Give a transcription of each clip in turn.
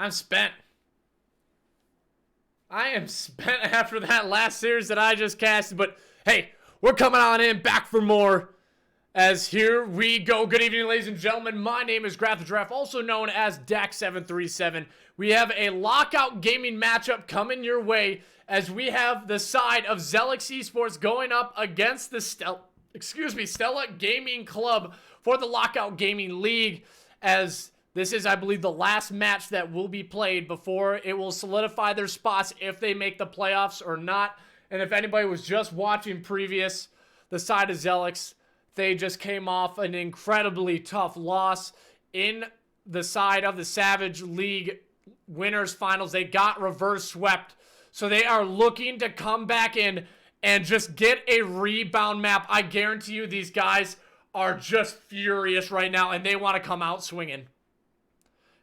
I'm spent. I am spent after that last series that I just casted. But hey, we're coming on in back for more. As here we go. Good evening, ladies and gentlemen. My name is Graph the Giraffe, also known as Dak737. We have a lockout gaming matchup coming your way as we have the side of ZELEX Esports going up against the Stella Gaming Club for the Lockout Gaming League, as this is, I believe, the last match that will be played before it will solidify their spots if they make the playoffs or not. And if anybody was just watching previous, the side of ZELEX, they just came off an incredibly tough loss in the side of the Savage League Winners Finals. They got reverse swept. So they are looking to come back in and just get a rebound map. I guarantee you these guys are just furious right now, and they want to come out swinging.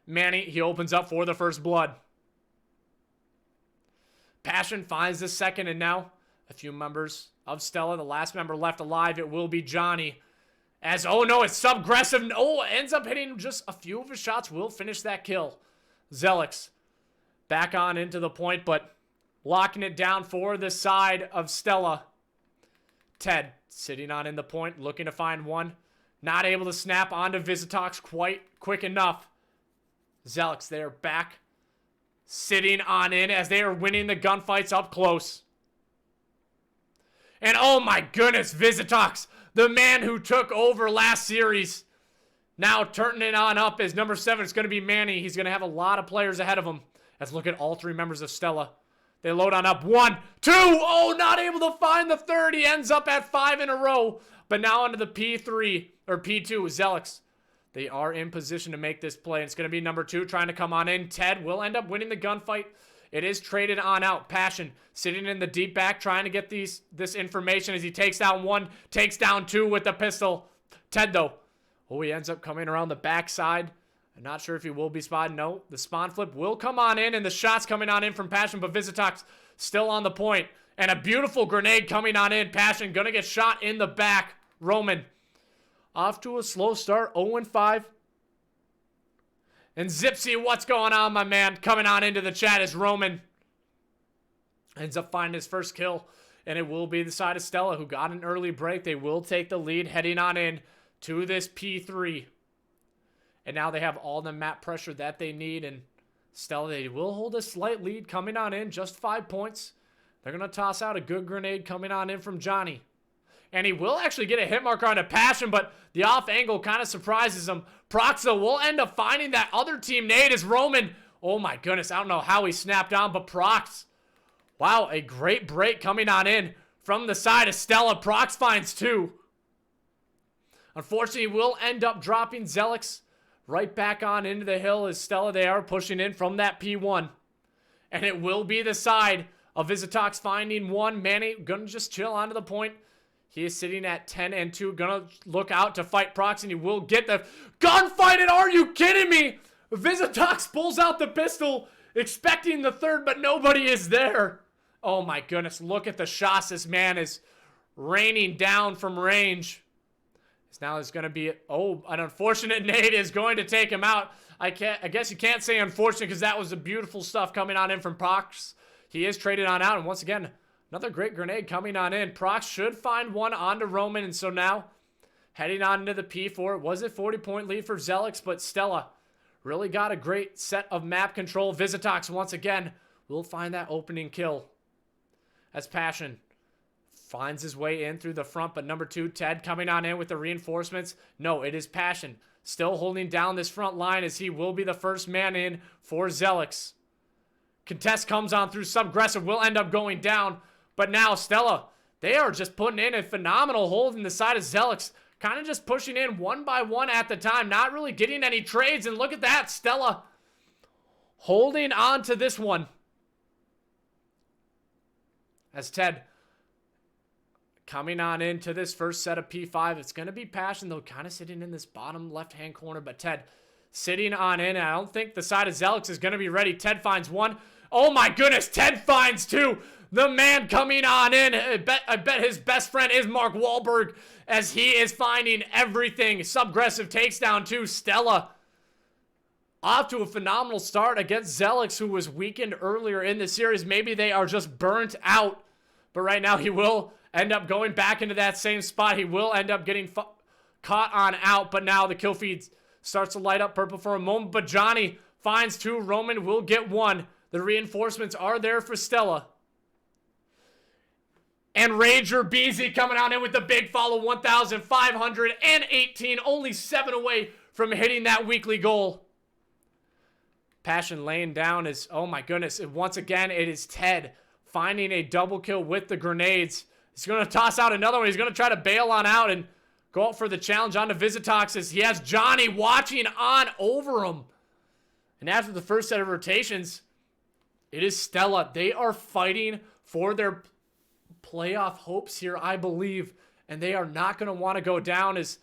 Manny, he opens up for the first blood. Passion finds the second, and now a few members of Stella. The last member left alive, it will be Johnny. As, oh no, it's Subgressive. Oh, ends up hitting just a few of his shots. Will finish that kill. ZELEX back on into the point, but locking it down for the side of Stella. Ted sitting on in the point, looking to find one. Not able to snap onto Visitox quite quick enough. ZELEX, they are back. Sitting on in as they are winning the gunfights up close. And oh my goodness, Visitox, the man who took over last series. Now turning it on up as number 7. It's going to be Manny. He's going to have a lot of players ahead of him. Let's look at all 3 members of Stella. They load on up. 1, 2. Oh, not able to find the third. He ends up at 5 in a row. But now onto the P3 or P2 ZELEX. They are in position to make this play. It's going to be number 2 trying to come on in. Ted will end up winning the gunfight. It is traded on out. Passion sitting in the deep back trying to get this information as he takes down 1, takes down 2 with the pistol. Ted, though. Oh, he ends up coming around the backside. I'm not sure if he will be spotted. No, the spawn flip will come on in, and the shot's coming on in from Passion, but Visitox still on the point. And a beautiful grenade coming on in. Passion gonna get shot in the back. Roman off to a slow start, 0-5. And Zipsy, what's going on, my man? Coming on into the chat is Roman. Ends up finding his first kill, and it will be the side of Stella who got an early break. They will take the lead heading on in to this P3. And now they have all the map pressure that they need, and Stella, they will hold a slight lead coming on in, just 5 points. They're going to toss out a good grenade coming on in from Johnny. And he will actually get a hit marker on a Passion, but the off angle kind of surprises him. Proxa will end up finding that other team nade as Roman. Oh my goodness, I don't know how he snapped on, but Prox. Wow, a great break coming on in from the side of Stella. Prox finds 2. Unfortunately, we'll end up dropping ZELEX right back on into the hill as Stella, they are pushing in from that P1. And it will be the side of Visitox finding 1. Manny gonna just chill onto the point. He is sitting at 10-2. Gonna look out to fight Prox, and he will get the gunfight. And are you kidding me? Visitox pulls out the pistol, expecting the third, but nobody is there. Oh my goodness, look at the shots. This man is raining down from range. Now it's going to be, oh, an unfortunate nade is going to take him out. I guess you can't say unfortunate because that was the beautiful stuff coming on in from Prox. He is traded on out, and once again, another great grenade coming on in. Prox should find 1 onto Roman, and so now heading on into the P4. It was a 40-point lead for ZELEX, but Stella really got a great set of map control. Visitox once again will find that opening kill as Passion finds his way in through the front, but number 2, Ted, coming on in with the reinforcements. No, it is Passion still holding down this front line as he will be the first man in for ZELEX. Contest comes on through Subgressive, will end up going down, but now Stella, they are just putting in a phenomenal hold in the side of ZELEX, kind of just pushing in 1 by 1 at the time, not really getting any trades, and look at that, Stella holding on to this one. As Ted coming on into this first set of P5. It's going to be Passion, though, kind of sitting in this bottom left-hand corner. But Ted sitting on in. I don't think the side of ZELEX is going to be ready. Ted finds 1. Oh, my goodness. Ted finds 2. The man coming on in. I bet his best friend is Mark Wahlberg as he is finding everything. Subgressive takes down 2. Stella off to a phenomenal start against ZELEX, who was weakened earlier in the series. Maybe they are just burnt out. But right now, he will end up going back into that same spot. He will end up getting caught on out. But now the kill feed starts to light up purple for a moment. But Johnny finds 2. Roman will get 1. The reinforcements are there for Stella. And Ranger BZ coming on in with the big follow, 1,518. Only 7 away from hitting that weekly goal. Passion laying down is, oh my goodness. Once again, it is Ted finding a double kill with the grenades. He's going to toss out another one. He's going to try to bail on out and go out for the challenge on to Visitox as he has Johnny watching on over him. And after the first set of rotations, it is Stella. They are fighting for their playoff hopes here, I believe. And they are not going to want to go down, as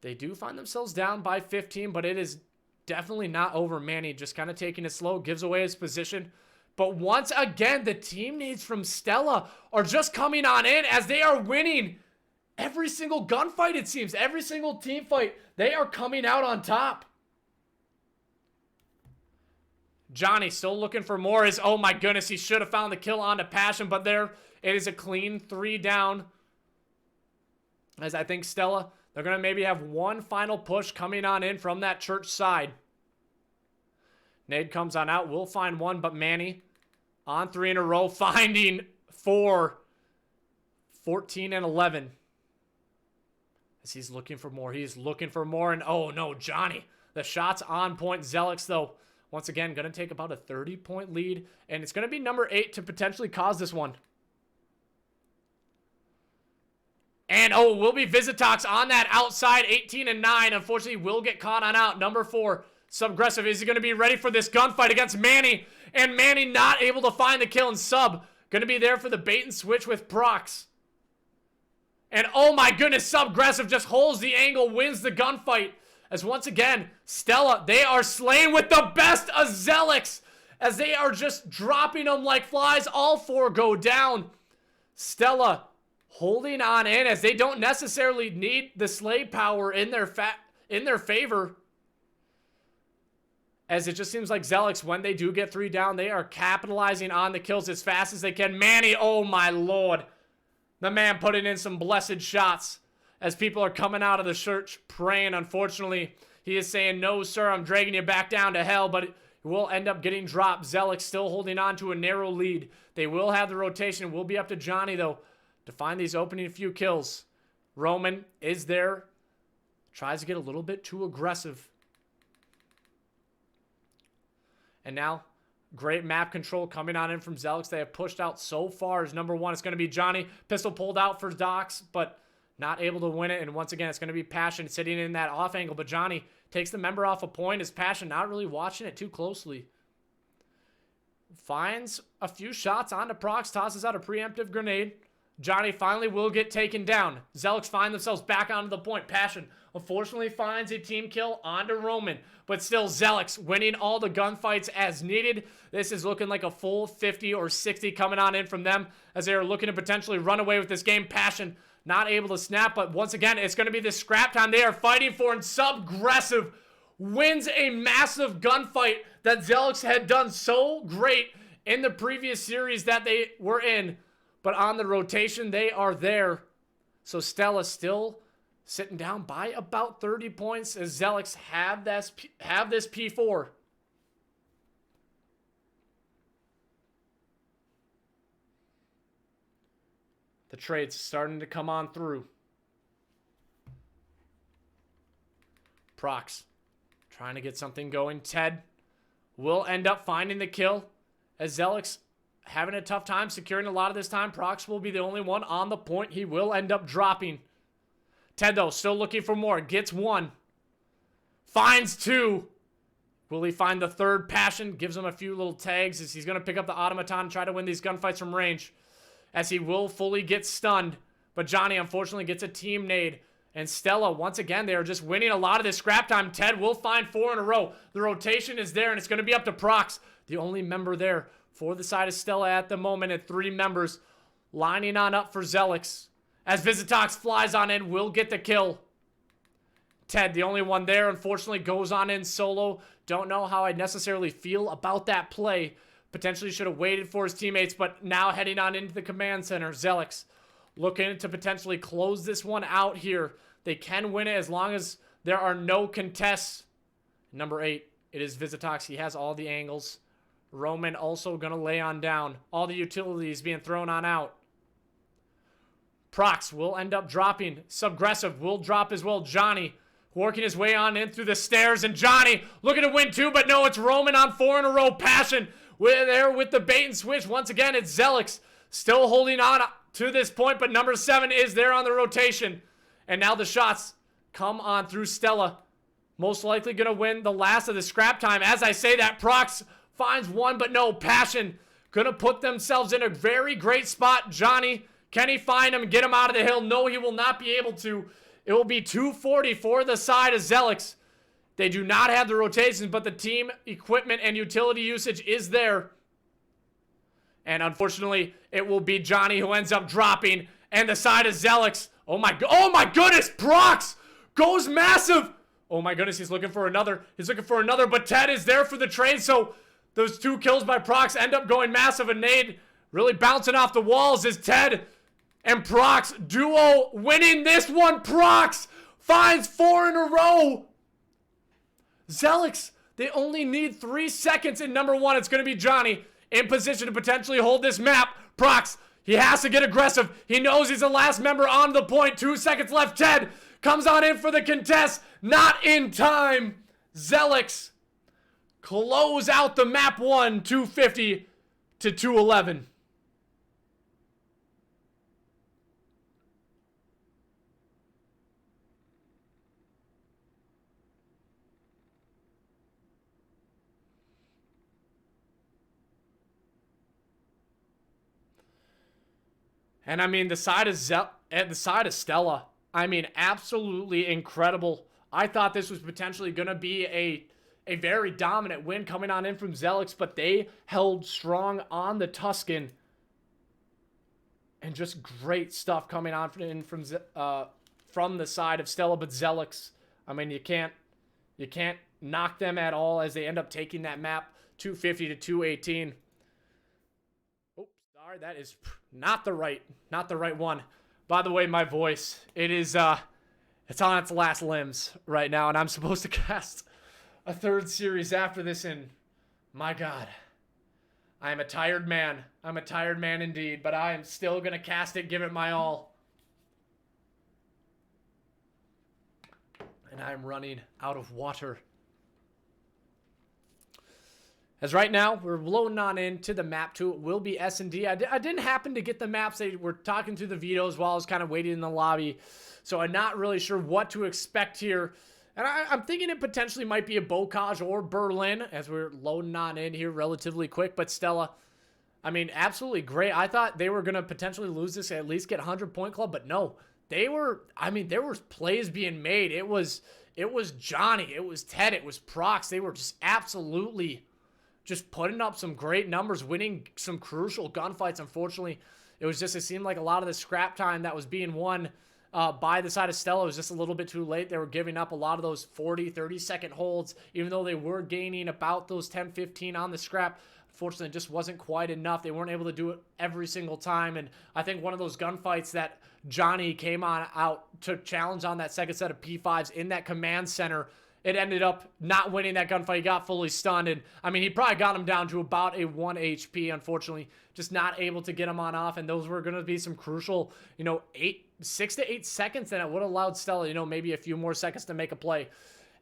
they do find themselves down by 15, but it is definitely not over. Manny just kind of taking it slow, gives away his position. But once again, the teammates from Stella are just coming on in as they are winning every single gunfight, it seems. Every single team fight, they are coming out on top. Johnny still looking for more. Oh my goodness, he should have found the kill onto Passion, but there it is, a clean 3 down. As I think Stella, they're going to maybe have one final push coming on in from that church side. Nade comes on out. We'll find 1, but Manny on 3 in a row, finding 4. 14 and 11. As he's looking for more. He's looking for more. And oh no, Johnny. The shot's on point. ZELEX, though, once again, going to take about a 30-point lead. And it's going to be number 8 to potentially cause this one. And, oh, will be Visitox on that outside, 18 and 9. Unfortunately, will get caught on out. Number 4, Subaggressive. Is he going to be ready for this gunfight against Manny? And Manny not able to find the kill, and Sub going to be there for the bait and switch with Prox. And, oh my goodness, Subaggressive just holds the angle, wins the gunfight. As once again, Stella, they are slain with the best of ZELEX. As they are just dropping them like flies. All 4 go down. Stella holding on in, as they don't necessarily need the slay power in their favor. As it just seems like ZELEX, when they do get 3 down, they are capitalizing on the kills as fast as they can. Manny, oh my lord. The man putting in some blessed shots as people are coming out of the church praying. Unfortunately, he is saying, no, sir, I'm dragging you back down to hell, but it will end up getting dropped. ZELEX still holding on to a narrow lead. They will have the rotation. It will be up to Johnny, though, to find these opening few kills. Roman is there. Tries to get a little bit too aggressive. And now, great map control coming on in from ZELEX. They have pushed out so far as number 1. It's going to be Johnny. Pistol pulled out for Dox, but not able to win it. And once again, it's going to be Passion sitting in that off angle. But Johnny takes the member off a point. As Passion not really watching it too closely. Finds a few shots onto Prox. Tosses out a preemptive grenade. Johnny finally will get taken down. ZELEX find themselves back onto the point. Passion unfortunately finds a team kill onto Roman. But still, ZELEX winning all the gunfights as needed. This is looking like a full 50 or 60 coming on in from them, as they are looking to potentially run away with this game. Passion not able to snap, but once again, it's going to be this scrap time they are fighting for, and Subaggressive wins a massive gunfight that ZELEX had done so great in the previous series that they were in. But on the rotation, they are there. So Stella still sitting down by about 30 points as ZELEX have this P4. The trades starting to come on through. Prox trying to get something going. Ted will end up finding the kill as ZELEX having a tough time securing a lot of this time. Prox will be the only one on the point. He will end up dropping. Ted, though, still looking for more. Gets 1. Finds 2. Will he find the 3rd? Passion gives him a few little tags as he's going to pick up the automaton and try to win these gunfights from range, as he will fully get stunned. But Johnny, unfortunately, gets a team nade. And Stella, once again, they are just winning a lot of this scrap time. Ted will find 4 in a row. The rotation is there, and it's going to be up to Prox, the only member there for the side of Stella at the moment, and 3 members lining on up for ZELEX. As Visitox flies on in, will get the kill. Ted, the only one there, unfortunately goes on in solo. Don't know how I necessarily feel about that play. Potentially should have waited for his teammates, but now heading on into the command center. ZELEX looking to potentially close this one out here. They can win it as long as there are no contests. Number 8, it is Visitox. He has all the angles. Roman also going to lay on down. All the utilities being thrown on out. Prox will end up dropping. Subgressive will drop as well. Johnny working his way on in through the stairs. And Johnny looking to win too, but no, it's Roman on 4 in a row. Passion there with the bait and switch. Once again, it's ZELEX still holding on to this point, but number 7 is there on the rotation. And now the shots come on through Stella. Most likely going to win the last of the scrap time. As I say that, Prox finds one, but no, Passion going to put themselves in a very great spot. Johnny, can he find him and get him out of the hill? No, he will not be able to. It will be 240 for the side of ZELEX. They do not have the rotations, but the team equipment and utility usage is there. And unfortunately, it will be Johnny who ends up dropping. And the side of ZELEX. Oh my goodness, Prox goes massive. Oh my goodness, he's looking for another. He's looking for another, but Ted is there for the trade. So those 2 kills by Prox end up going massive. And Nade really bouncing off the walls is Ted and Prox duo winning this one. Prox finds 4 in a row. ZELEX, they only need 3 seconds in number 1. It's going to be Johnny in position to potentially hold this map. Prox, he has to get aggressive. He knows he's the last member on the point. 2 seconds left. Ted comes on in for the contest. Not in time. ZELEX close out the map 1, 250 to 211. And I mean, the side of Stella, I mean, absolutely incredible. I thought this was potentially going to be a very dominant win coming on in from ZELEX, but they held strong on the Tuscan. And just great stuff coming on in from the side of Stella, but ZELEX, I mean, you can't knock them at all as they end up taking that map 250 to 218. Sorry, that is not the right one. By the way, my voice, it's on its last limbs right now, and I'm supposed to cast a 3rd series after this, and my God, I am a tired man. I'm a tired man indeed, but I am still going to cast it, give it my all. And I'm running out of water. As right now, we're loading on into the map 2. It will be S&D. I didn't happen to get the maps. They were talking through the vetoes while I was kind of waiting in the lobby. So I'm not really sure what to expect here. And I'm thinking it potentially might be a Bocage or Berlin as we're loading on in here relatively quick. But Stella, I mean, absolutely great. I thought they were going to potentially lose this, at least get 100-point club. But no, there were plays being made. It was Johnny. It was Ted. It was Prox. They were just absolutely just putting up some great numbers, winning some crucial gunfights. Unfortunately, it seemed like a lot of the scrap time that was being won by the side of Stella was just a little bit too late. They were giving up a lot of those 40, 30-second holds, even though they were gaining about those 10, 15 on the scrap. Unfortunately, it just wasn't quite enough. They weren't able to do it every single time. And I think one of those gunfights that Johnny came out, took challenge on that second set of P5s in that command center, it ended up not winning that gunfight. He got fully stunned. And, I mean, he probably got him down to about a 1 HP, unfortunately. Just not able to get him on off. And those were going to be some crucial, 6 to 8 seconds. And it would have allowed Stella, maybe a few more seconds to make a play.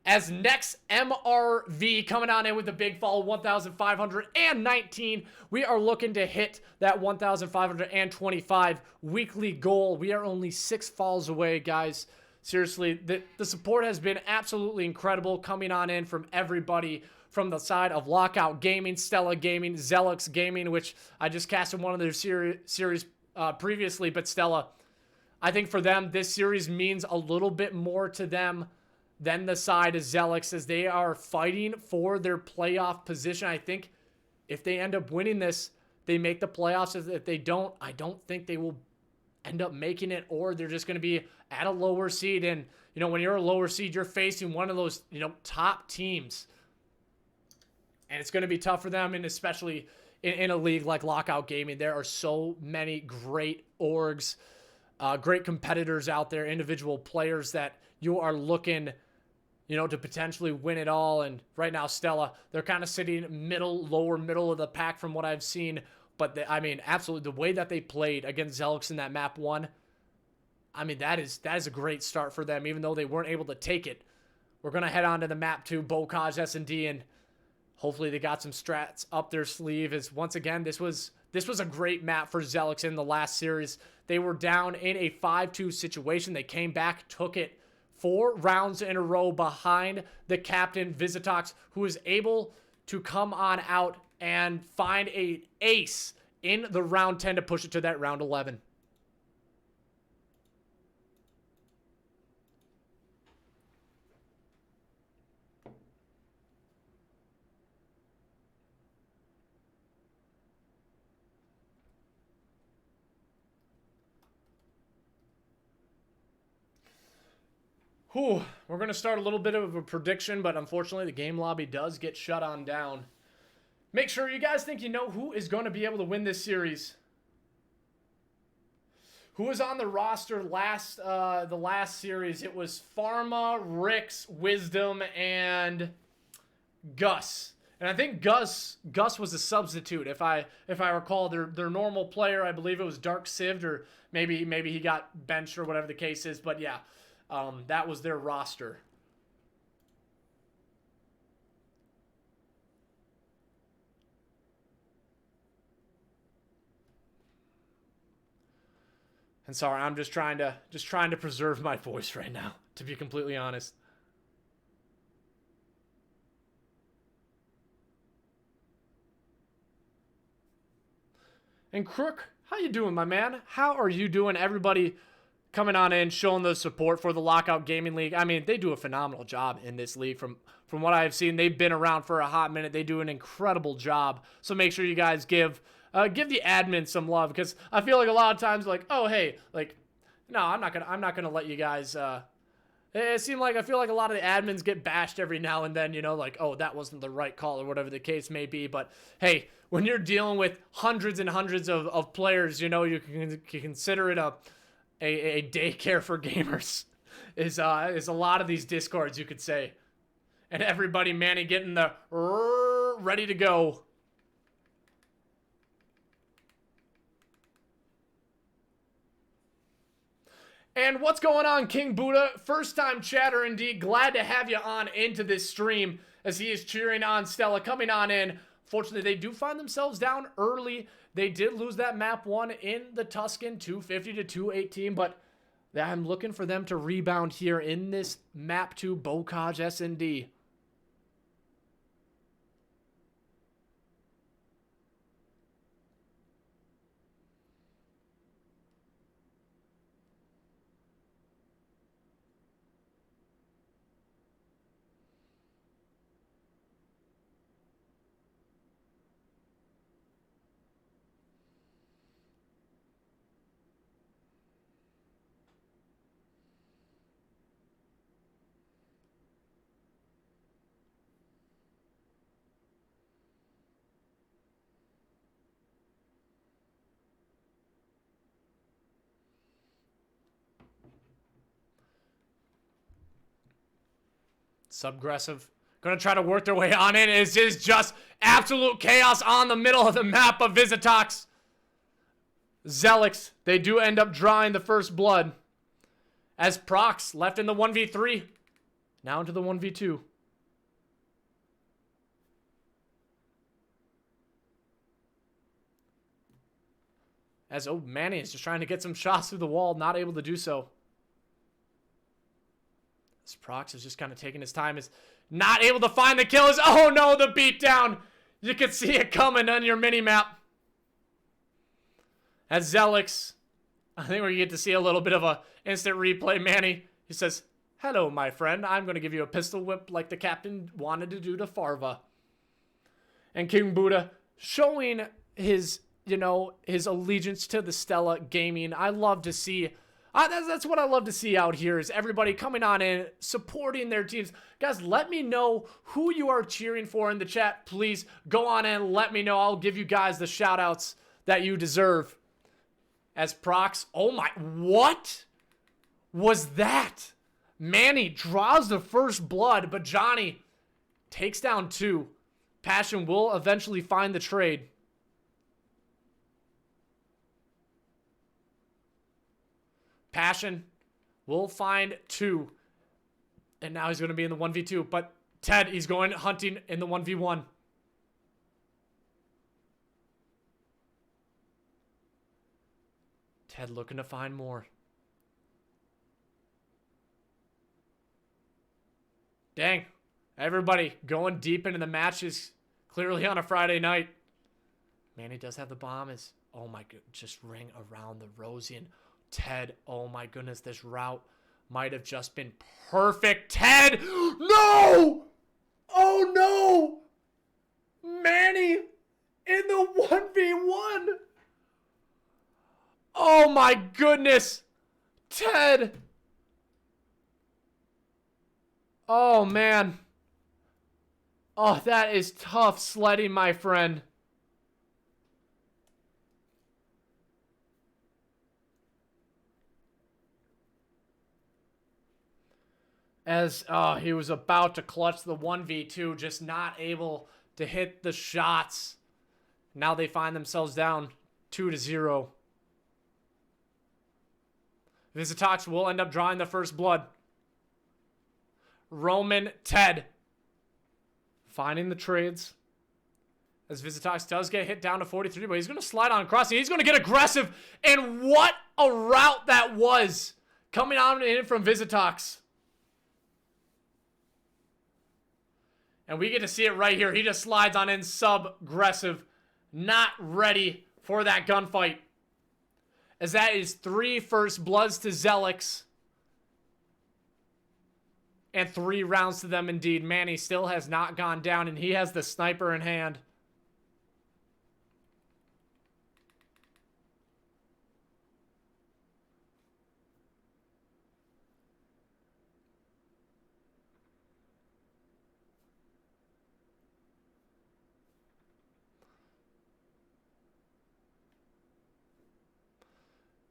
As next, MRV coming on in with the big fall, 1,519. We are looking to hit that 1,525 weekly goal. We are only 6 falls away, guys. Seriously, the support has been absolutely incredible coming on in from everybody from the side of Lockout Gaming, Stella Gaming, ZELEX Gaming, which I just casted one of their series previously. But Stella, I think for them, this series means a little bit more to them than the side of ZELEX as they are fighting for their playoff position. I think if they end up winning this, they make the playoffs. If they don't, I don't think they will end up making it, or they're just going to be at a lower seed. And, you know, when you're a lower seed, you're facing one of those, you know, top teams. And it's going to be tough for them, and especially in a league like Lockout Gaming. There are so many great orgs, great competitors out there, individual players that you are looking, you know, to potentially win it all. And right now, Stella, they're kind of sitting lower middle of the pack from what I've seen. But, I mean, absolutely, the way that they played against ZELEX in that map 1, I mean, that is a great start for them, even though they weren't able to take it. We're going to head on to the map 2, Bocage S&D, and hopefully they got some strats up their sleeve. As once again, this was a great map for ZELEX in the last series. They were down in a 5-2 situation. They came back, took it 4 rounds in a row behind the captain, Visitox, who was able to come on out and find an ace in the round 10 to push it to that round 11. Whew, we're going to start a little bit of a prediction, but unfortunately the game lobby does get shut on down. Make sure you guys think you know who is going to be able to win this series. Who was on the roster the last series? It was Pharma, Rix, Wisdom, and Gus. And I think Gus was a substitute. If I recall, their normal player, I believe it was Dark Sived, or maybe he got benched or whatever the case is. But yeah. That was their roster. And sorry, I'm just trying to preserve my voice right now, to be completely honest. And Crook, how you doing, my man? How are you doing? Everybody coming on in, showing the support for the Lockout Gaming League. I mean, they do a phenomenal job in this league. From what I've seen, they've been around for a hot minute. They do an incredible job. So make sure you guys give the admin some love, because I feel like a lot of times, like, oh hey, like, no, I'm not gonna let you guys. It seems like I feel like a lot of the admins get bashed every now and then, you know, like, oh, that wasn't the right call or whatever the case may be. But hey, when you're dealing with hundreds and hundreds of players, you know, you can consider it a daycare for gamers is a lot of these discords, you could say. And everybody, Manny, getting the ready to go. And what's going on, King Buddha? First time chatter indeed. Glad to have you on into this stream as he is cheering on Stella, coming on in. Fortunately, they do find themselves down early. They did lose that map 1 in the Tuscan, 250 to 218, but I'm looking for them to rebound here in this map 2 Bocage S&D. Subgressive. Gonna try to work their way on in. It is just absolute chaos on the middle of the map of Visitox. ZELEX, they do end up drawing the first blood. As Prox left in the 1v3. Now into the 1v2. As, oh, Manny is just trying to get some shots through the wall. Not able to do so. As Prox is just kind of taking his time. Is not able to find the kills. Oh no, the beatdown. You can see it coming on your mini-map. As ZELEX, I think we get to see a little bit of a instant replay. Manny, he says, hello, my friend. I'm going to give you a pistol whip like the captain wanted to do to Farva. And King Buddha showing his, you know, his allegiance to the Stella Gaming. I love to see That's what I love to see out here is everybody coming on in, supporting their teams. Guys, let me know who you are cheering for in the chat. Please go on in. Let me know. I'll give you guys the shout outs that you deserve. As Prox, oh my, what was that? Manny draws the first blood, but Johnny takes down 2. Passion will eventually find the trade. Passion will find 2. And now he's going to be in the 1v2. But Ted, he's going hunting in the 1v1. Ted looking to find more. Dang. Everybody going deep into the matches. Clearly on a Friday night. Manny does have the bomb. Oh my god. Just ring around the Rosie and Ted. Oh my goodness. This route might have just been perfect. Ted. No. Oh no. Manny in the 1v1. Oh my goodness. Ted. Oh man. Oh, that is tough sledding, my friend. As he was about to clutch the 1v2, just not able to hit the shots. Now they find themselves down 2-0. Visitox will end up drawing the first blood. Roman, Ted. Finding the trades. As Visitox does get hit down to 43, but he's going to slide on across. He's going to get aggressive. And what a route that was. Coming on in from Visitox. And we get to see it right here. He just slides on in sub-aggressive. Not ready for that gunfight. As that is 3 first bloods to ZELEX. And 3 rounds to them indeed. Manny still has not gone down, and he has the sniper in hand.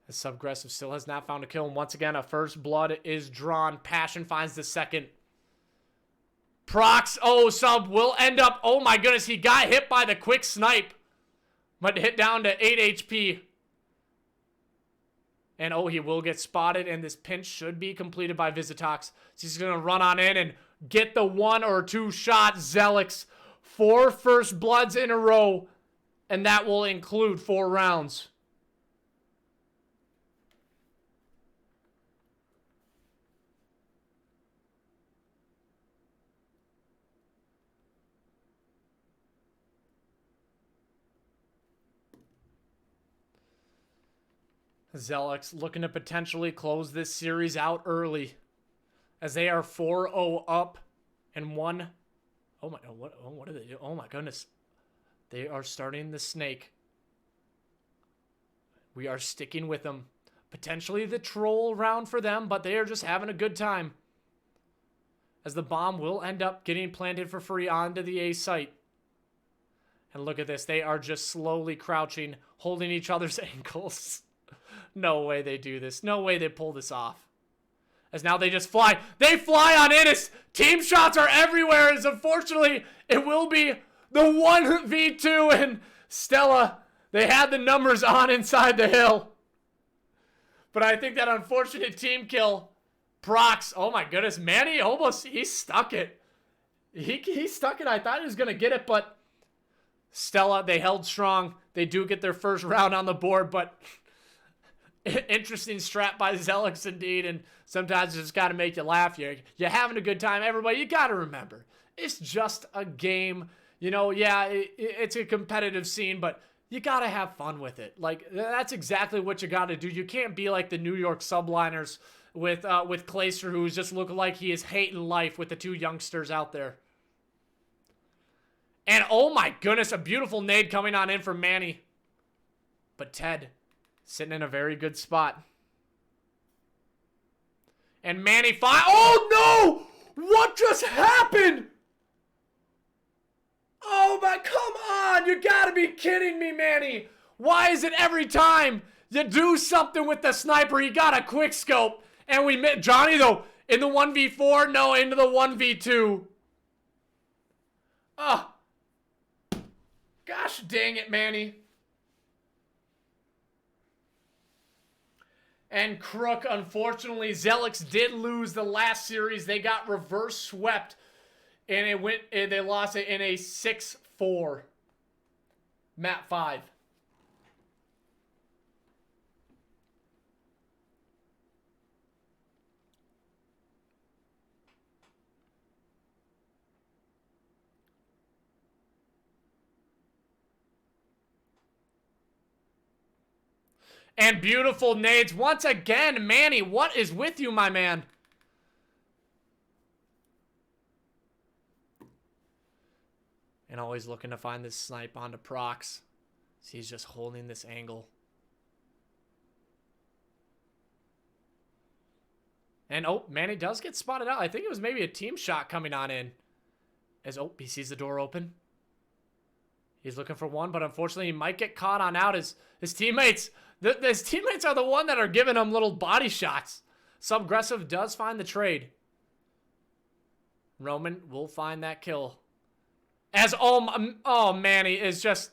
The sub-aggressive still has not found a kill. And once again, a first blood is drawn. Passion finds the second. Prox, sub will end up. Oh my goodness, he got hit by the quick snipe. But hit down to 8 HP. And he will get spotted. And this pinch should be completed by Visitox. So he's going to run on in and get the 1 or 2 shot. ZELEX, 4 first bloods in a row. And that will include 4 rounds. ZELEX looking to potentially close this series out early. As they are 4-0 up and 1. Oh my, what are they doing? Oh my goodness. They are starting the snake. We are sticking with them. Potentially the troll round for them, but they are just having a good time. As the bomb will end up getting planted for free onto the A site. And look at this. They are just slowly crouching, holding each other's ankles. No way they do this. No way they pull this off. As now they just fly. They fly on Innis. Team shots are everywhere. As unfortunately, it will be the 1v2. And Stella, they had the numbers on inside the hill. But I think that unfortunate team kill. Prox. Oh my goodness. Manny he stuck it. He stuck it. I thought he was going to get it, but Stella, they held strong. They do get their first round on the board, but interesting strat by ZELEX indeed, and sometimes it's just got to make you laugh. You're having a good time. Everybody, you got to remember, it's just a game. You know, yeah, it's a competitive scene, but you got to have fun with it. Like, that's exactly what you got to do. You can't be like the New York subliners with Clayster, who's just looking like he is hating life with the 2 youngsters out there. And oh my goodness, a beautiful nade coming on in from Manny. But Ted sitting in a very good spot. And Manny fire. Oh no! What just happened? Oh my, come on! You gotta be kidding me, Manny! Why is it every time you do something with the sniper, he got a quick scope, and we met Johnny though in the 1v4? No, into the 1v2. Oh, gosh dang it, Manny. And Crook, unfortunately, ZELEX did lose the last series. They got reverse swept, and they lost it in a 6-4. Map 5. And beautiful nades. Once again, Manny, what is with you, my man? And always looking to find this snipe onto Prox. So he's just holding this angle. And, oh, Manny does get spotted out. I think it was maybe a team shot coming on in. As, oh, he sees the door open. He's looking for one, but unfortunately he might get caught on out. His teammates... His teammates are the one that are giving him little body shots. Subgressive does find the trade. Roman will find that kill. As oh Manny is just,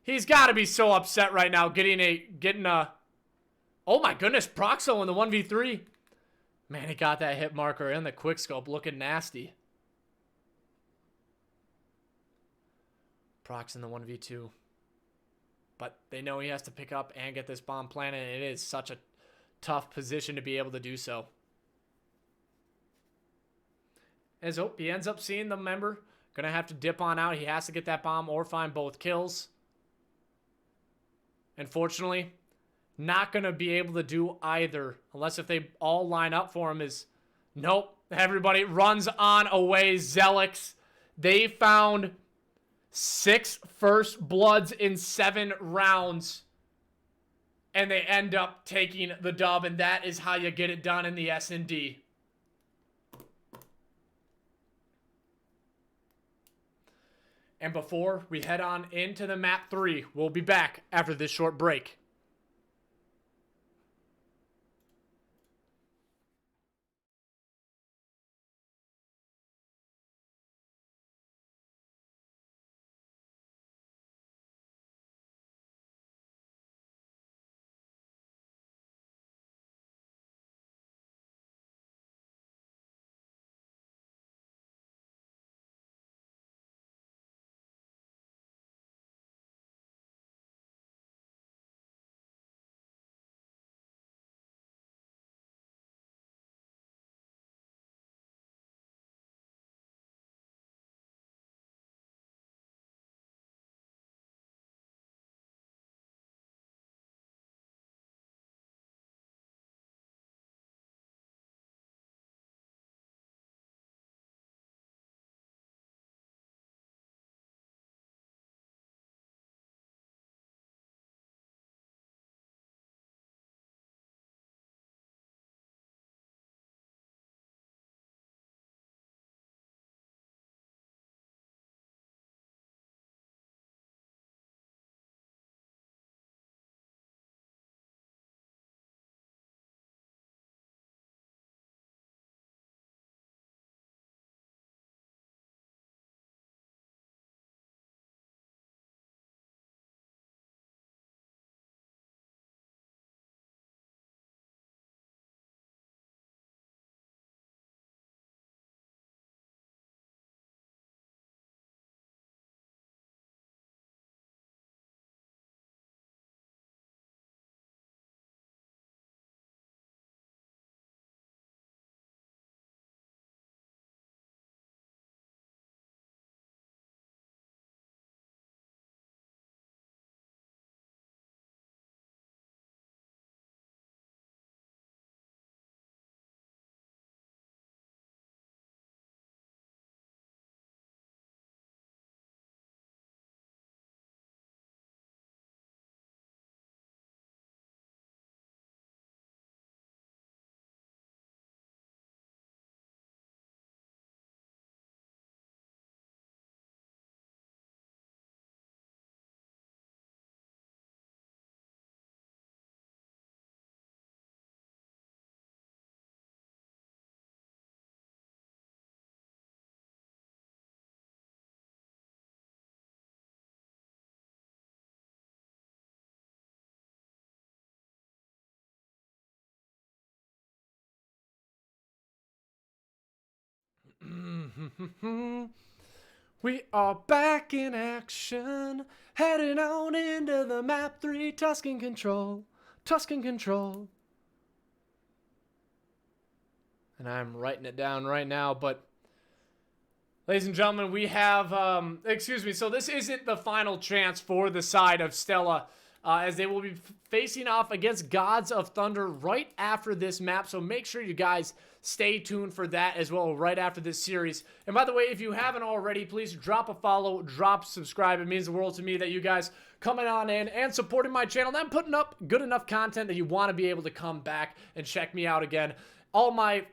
he's got to be so upset right now getting a oh my goodness, Proxo in the 1v3. Man, he got that hit marker in the quick scope looking nasty. Prox in the 1v2. But they know he has to pick up and get this bomb planted. And it is such a tough position to be able to do so. As he ends up seeing the member. Gonna have to dip on out. He has to get that bomb or find both kills. Unfortunately, not gonna be able to do either. Unless if they all line up for him is... Nope. Everybody runs on away. ZELEX. They found 6 first bloods in 7 rounds. And they end up taking the dub. And that is how you get it done in the S&D. And before we head on into the map 3, we'll be back after this short break. We are back in action, heading on into the map 3, Tuscan control, Tuscan control. And I'm writing it down right now, but ladies and gentlemen, we have, excuse me, so this isn't the final chance for the side of Stella, as they will be facing off against Gods of Thunder right after this map, so make sure you guys stay tuned for that as well right after this series. And by the way, if you haven't already, please drop a follow, drop subscribe. It means the world to me that you guys coming on in and supporting my channel, and I'm putting up good enough content that you want to be able to come back and check me out again. All my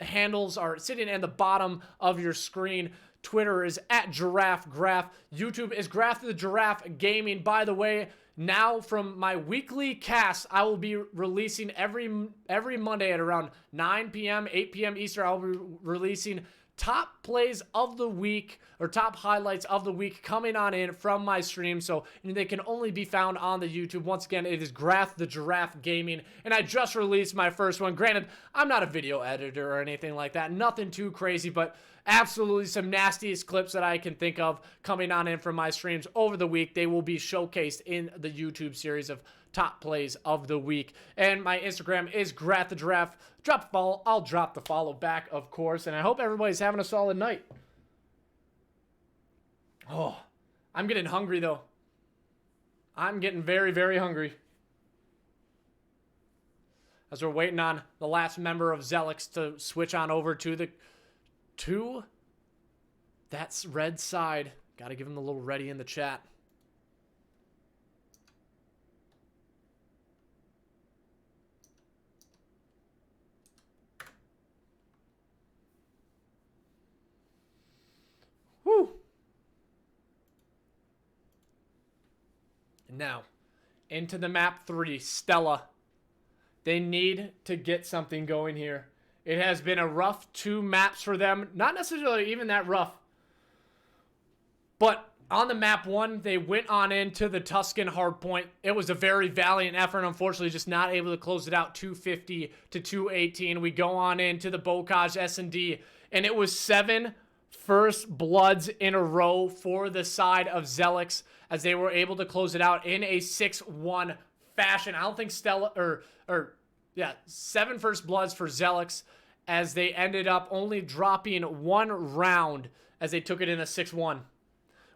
handles are sitting at the bottom of your screen. Twitter is at Giraffe Graph. YouTube is Graph the Giraffe Gaming. By the way, now from my weekly cast, I will be releasing every Monday at around 9 p.m., 8 p.m. Eastern. I'll be releasing top plays of the week or top highlights of the week coming on in from my stream, so they can only be found on the YouTube. Once again, it is Graph the Giraffe Gaming, and I just released my first one. Granted, I'm not a video editor or anything like that, nothing too crazy, but absolutely some nastiest clips that I can think of coming on in from my streams over the week. They will be showcased in the YouTube series of top plays of the week. And my Instagram is Graph the Giraffe. Drop a follow. I'll drop the follow back, of course. And I hope everybody's having a solid night. Oh, I'm getting hungry, though. I'm getting very, very hungry. As we're waiting on the last member of ZELEX to switch on over to that red side. Got to give him the little ready in the chat. Woo! And now, into the map 3, Stella. They need to get something going here. It has been a rough 2 maps for them. Not necessarily even that rough. But on the map 1, they went on into the Tuscan hardpoint. It was a very valiant effort. Unfortunately, just not able to close it out 250 to 218. We go on into the Bocage S&D. And it was 7 first bloods in a row for the side of ZELEX, as they were able to close it out in a 6-1 fashion. I don't think Stella, yeah, 7 first bloods for ZELEX, as they ended up only dropping 1 round as they took it in a 6-1.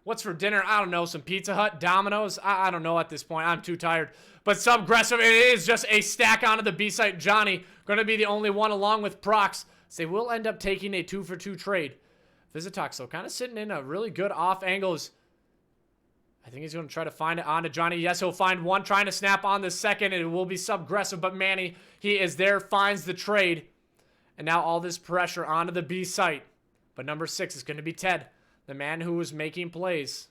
What's for dinner? I don't know. Some Pizza Hut, Domino's? I don't know at this point. I'm too tired. But Subgressive, it is just a stack onto the B site. Johnny, going to be the only one along with Prox. So they will end up taking a 2-for-2 trade. Visitox, though, kind of sitting in a really good off angles. I think he's going to try to find it onto Johnny. Yes, he'll find one, trying to snap on the second. It will be Subgressive, but Manny, he is there, finds the trade. And now all this pressure onto the B site. But number 6 is going to be Ted, the man who was making plays.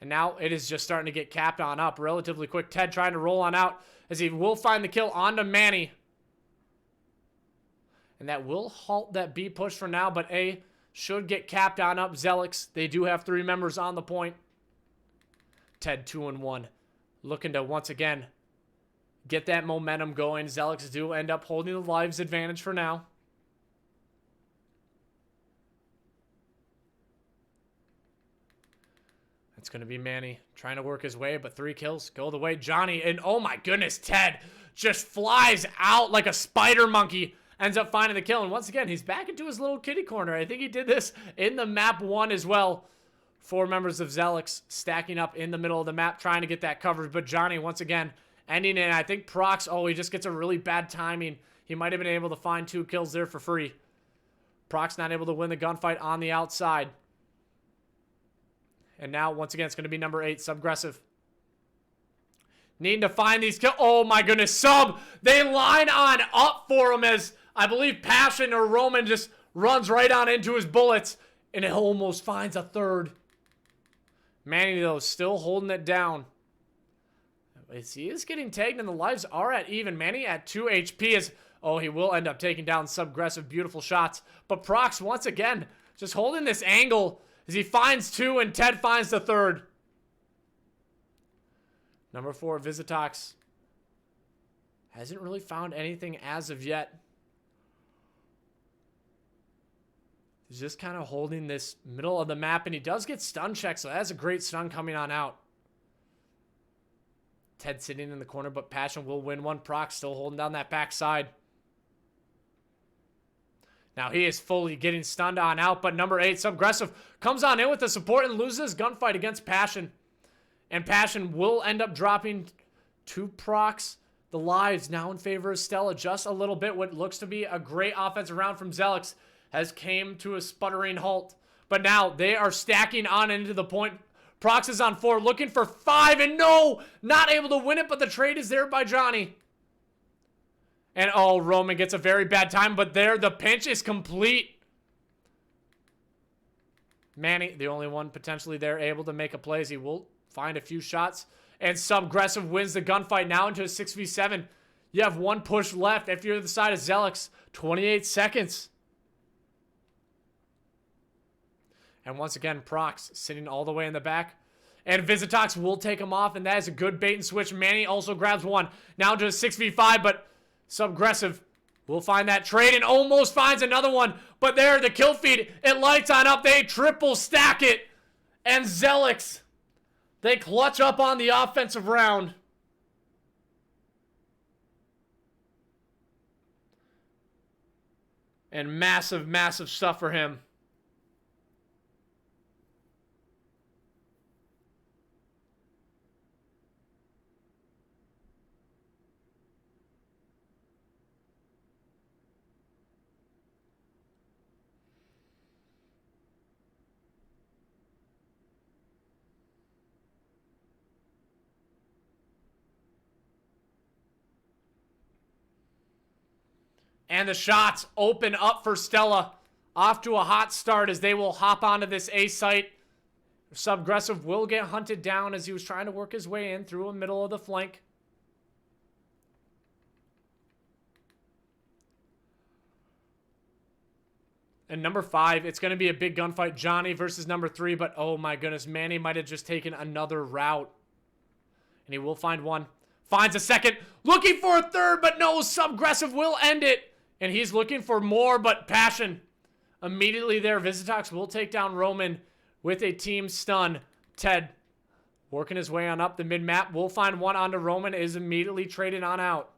And now it is just starting to get capped on up relatively quick. Ted trying to roll on out, as he will find the kill onto Manny. And that will halt that B push for now, but A should get capped on up. ZELEX, they do have 3 members on the point. Ted 2-1. Looking to, once again, get that momentum going. ZELEX do end up holding the lives advantage for now. It's going to be Manny trying to work his way, but 3 kills go the way. Johnny, and oh my goodness, Ted just flies out like a spider monkey. Ends up finding the kill, and once again, he's back into his little kitty corner. I think he did this in the map 1 as well. 4 members of ZELEX stacking up in the middle of the map, trying to get that coverage, but Johnny, once again, ending in, I think Prox, oh, he just gets a really bad timing. He might have been able to find 2 kills there for free. Prox not able to win the gunfight on the outside. And now, once again, it's going to be number 8, Subgressive. Needing to find these kills. Oh my goodness, Sub! They line on up for him, as I believe Passion or Roman just runs right on into his bullets, and it almost finds a 3rd. Manny, though, still holding it down. He is getting tagged, and the lives are at even. Manny at 2 HP is... Oh, he will end up taking down Subgressive. Beautiful shots. But Prox, once again, just holding this angle as he finds 2, and Ted finds the 3rd. Number 4, Visitox. Hasn't really found anything as of yet. He's just kind of holding this middle of the map, and he does get stun checked, so that's a great stun coming on out. Ted sitting in the corner, but Passion will win one. Proc still holding down that backside. Now he is fully getting stunned on out, but number 8, Subgressive, comes on in with the support and loses gunfight against Passion. And Passion will end up dropping 2 procs. The lives now in favor of Stella just a little bit. What looks to be a great offensive round from ZELEX has came to a sputtering halt. But now they are stacking on into the point. Prox is on 4, looking for 5, and no! Not able to win it, but the trade is there by Johnny. And oh, Roman gets a very bad time, but there, the pinch is complete. Manny, the only one potentially there able to make a play, as he will find a few shots. And Subgressive wins the gunfight now into a 6v7. You have 1 push left if you're the side of ZELEX. 28 seconds. And once again, Prox sitting all the way in the back. And Visitox will take him off, and that is a good bait and switch. Manny also grabs 1. Now to a 6v5, but Subgressive will find that trade and almost finds another one. But there, the kill feed, it lights on up. They triple stack it. And ZELEX, they clutch up on the offensive round. And massive, massive stuff for him. And the shots open up for Stella. Off to a hot start as they will hop onto this A site. Subgressive will get hunted down as he was trying to work his way in through the middle of the flank. And number 5, it's going to be a big gunfight. Johnny versus number 3, but oh my goodness, Manny might have just taken another route. And he will find 1. Finds a 2nd. Looking for a 3rd, but no, Subgressive will end it. And he's looking for more, but Passion. Immediately there, Visitox will take down Roman with a team stun. Ted working his way on up the mid-map. Will find 1 onto Roman. Is immediately traded on out.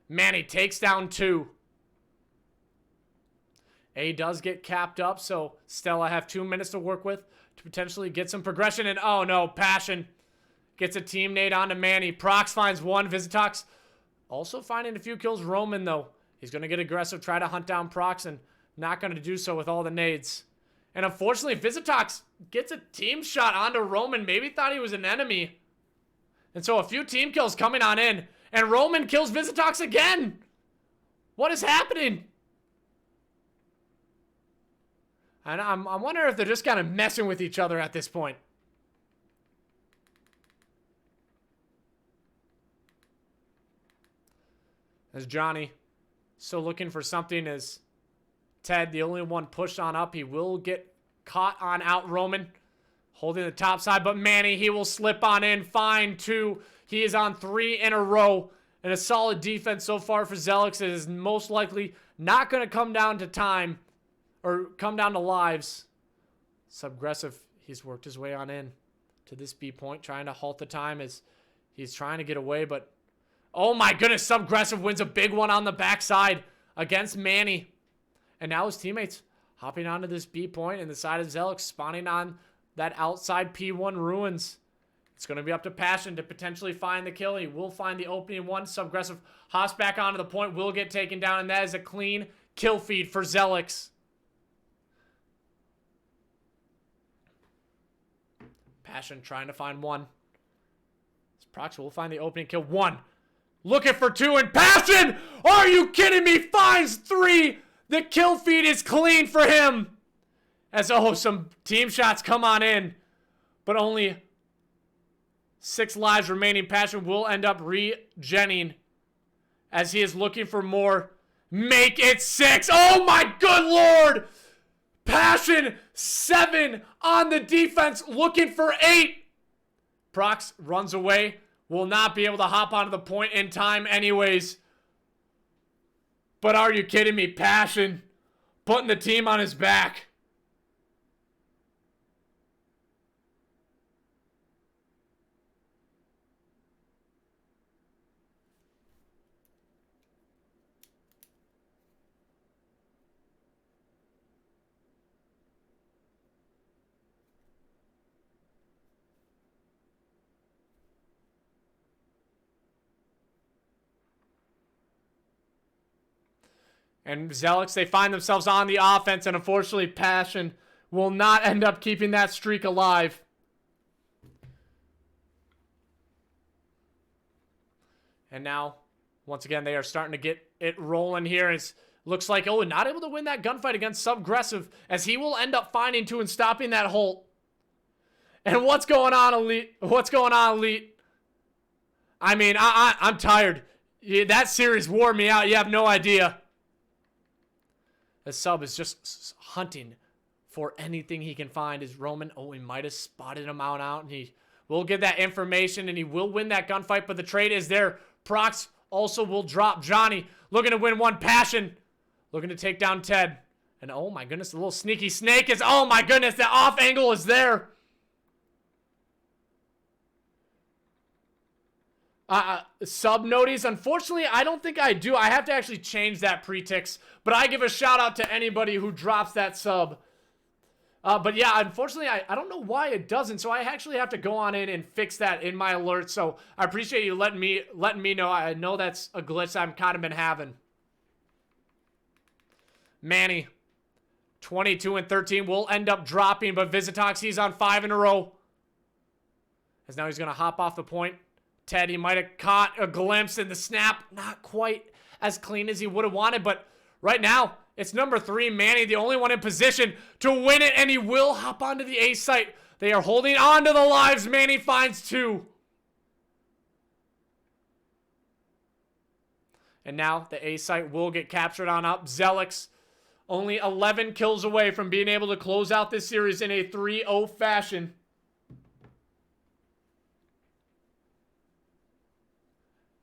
Manny takes down 2. A does get capped up, so Stella have 2 minutes to work with to potentially get some progression. And oh no, Passion gets a team nade onto Manny. Prox finds 1. Visitox also finding a few kills. Roman, though, he's going to get aggressive, try to hunt down Prox, and not going to do so with all the nades. And unfortunately, Visitox gets a team shot onto Roman. Maybe thought he was an enemy. And so a few team kills coming on in. And Roman kills Visitox again. What is happening? And I'm wondering if they're just kind of messing with each other at this point. As Johnny still looking for something, as Ted, the only one pushed on up. He will get caught on out. Roman holding the top side, but Manny, he will slip on in. Find 2. He is on 3 in a row. And a solid defense so far for ZELEX. It is most likely not going to come down to time or come down to lives. Subgressive, he's worked his way on in to this B point, trying to halt the time as he's trying to get away, but oh my goodness, Subgressive wins a big one on the backside against Manny. And now his teammates hopping onto this B point, and the side of ZELEX spawning on that outside P1 ruins. It's going to be up to Passion to potentially find the kill. He will find the opening 1. Subgressive hops back onto the point, will get taken down, and that is a clean kill feed for ZELEX. Passion trying to find 1. Prox will find the opening kill. 1. Looking for 2, and Passion! Are you kidding me? Finds 3! The kill feed is clean for him! As, oh, some team shots come on in. But only 6 lives remaining. Passion will end up regenning as he is looking for more. Make it 6! Oh my good lord! Passion, 7 on the defense, looking for 8. Prox runs away. Will not be able to hop onto the point in time anyways. But are you kidding me? Passion putting the team on his back. And ZELEX, they find themselves on the offense, and unfortunately, Passion will not end up keeping that streak alive. And now, once again, they are starting to get it rolling here. It looks like, oh, not able to win that gunfight against Subgressive, as he will end up finding two and stopping that Holt. And what's going on, Elite? What's going on, Elite? I mean, I'm tired. Yeah, that series wore me out. You have no idea. The Sub is just hunting for anything he can find. Is Roman? Oh, he might have spotted him out, and he will get that information, and he will win that gunfight. But the trade is there. Prox also will drop Johnny, looking to win one. Passion looking to take down Ted. And oh my goodness, the little sneaky snake is, oh my goodness, the off angle is there. Sub noties, unfortunately, I don't think I do. I have to actually change that pretix, but I give a shout out to anybody who drops that sub. But yeah, unfortunately, I don't know why it doesn't, so I actually have to go on in and fix that in my alerts. So I appreciate you letting me know. I know that's a glitch I've kind of been having. Manny, 22 and 13, will end up dropping, but Visitox, he's on 5 in a row. As now he's going to hop off the point. Ted, he might have caught a glimpse in the snap. Not quite as clean as he would have wanted, but right now, it's number 3, Manny, the only one in position to win it, and he will hop onto the A site. They are holding on to the lives. Manny finds 2. And now the A site will get captured on up. ZELEX, only 11 kills away from being able to close out this series in a 3-0 fashion.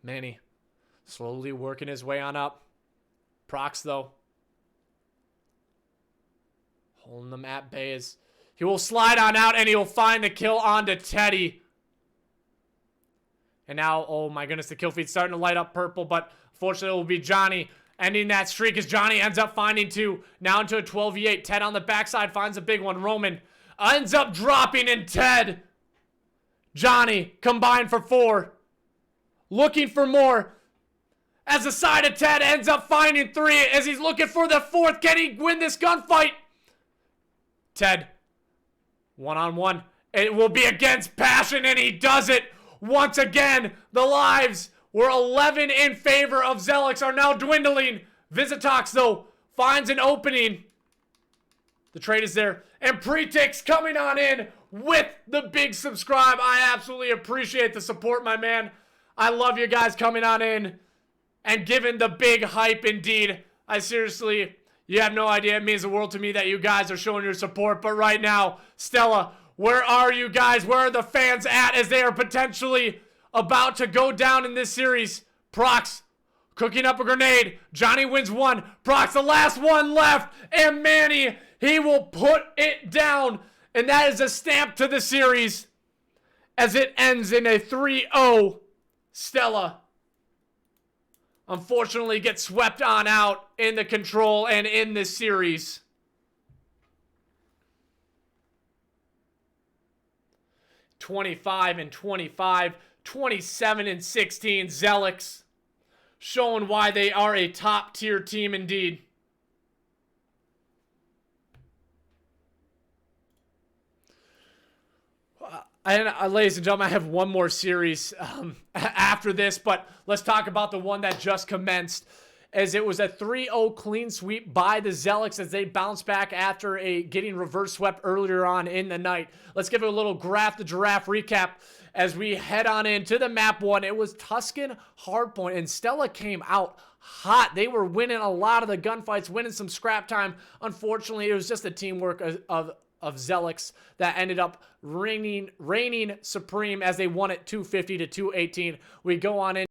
Manny slowly working his way on up. Prox, though, holding them at bay as he will slide on out, and he'll find the kill onto Teddy. And now, oh my goodness, the kill feed's starting to light up purple, but fortunately it will be Johnny ending that streak as Johnny ends up finding 2. Now into a 12v8. Ted on the backside finds a big one. Roman ends up dropping, and Ted, Johnny combined for 4. Looking for more, as the side of Ted ends up finding 3 as he's looking for the 4th. Can he win this gunfight? Ted, one-on-one. It will be against Passion, and he does it. Once again, the lives were 11 in favor of ZELEX are now dwindling. Visitox, though, finds an opening. The trade is there. And Pretix coming on in with the big subscribe. I absolutely appreciate the support, my man. I love you guys coming on in and giving the big hype indeed. I seriously, you have no idea. It means the world to me that you guys are showing your support. But right now, Stella, where are you guys? Where are the fans at as they are potentially about to go down in this series? Prox cooking up a grenade. Johnny wins 1. Prox, the last one left. And Manny, he will put it down. And that is a stamp to the series as it ends in a 3-0. Stella, unfortunately, gets swept on out in the control and in this series. 25 and 25, 27 and 16. ZELEX showing why they are a top tier team indeed. And ladies and gentlemen, I have one more series after this, but let's talk about the one that just commenced, as it was a 3-0 clean sweep by the ZELEX as they bounce back after getting reverse swept earlier on in the night. Let's give it a little Graph the Giraffe recap as we head on into the map 1. It was Tuscan Hardpoint, and Stella came out hot. They were winning a lot of the gunfights, winning some scrap time. Unfortunately, it was just the teamwork of ZELEX that ended up reigning supreme as they won it 250 to 218. We go on in.